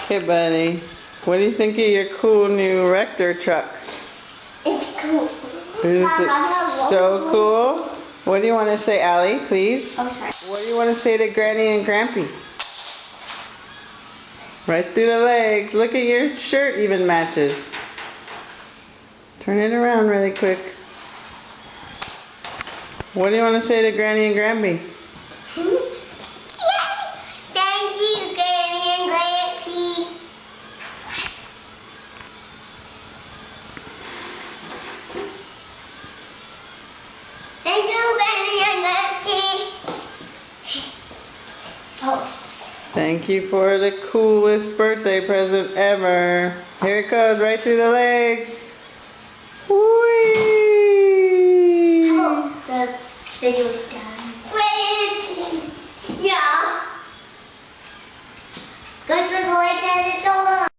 Hey, buddy. What do you think of your cool new Rector truck? It's cool. Is it so cool? What do you want to say, Allie, please? Oh, sorry. What do you want to say to Granny and Grampy? Right through the legs. Look at your shirt even matches. Turn it around really quick. What do you want to say to Granny and Grampy? Thank you, Granny and Grampy. Thank you, Granny and Grampy. Oh. Thank you for the coolest birthday present ever. Here it goes, right through the legs. Whee!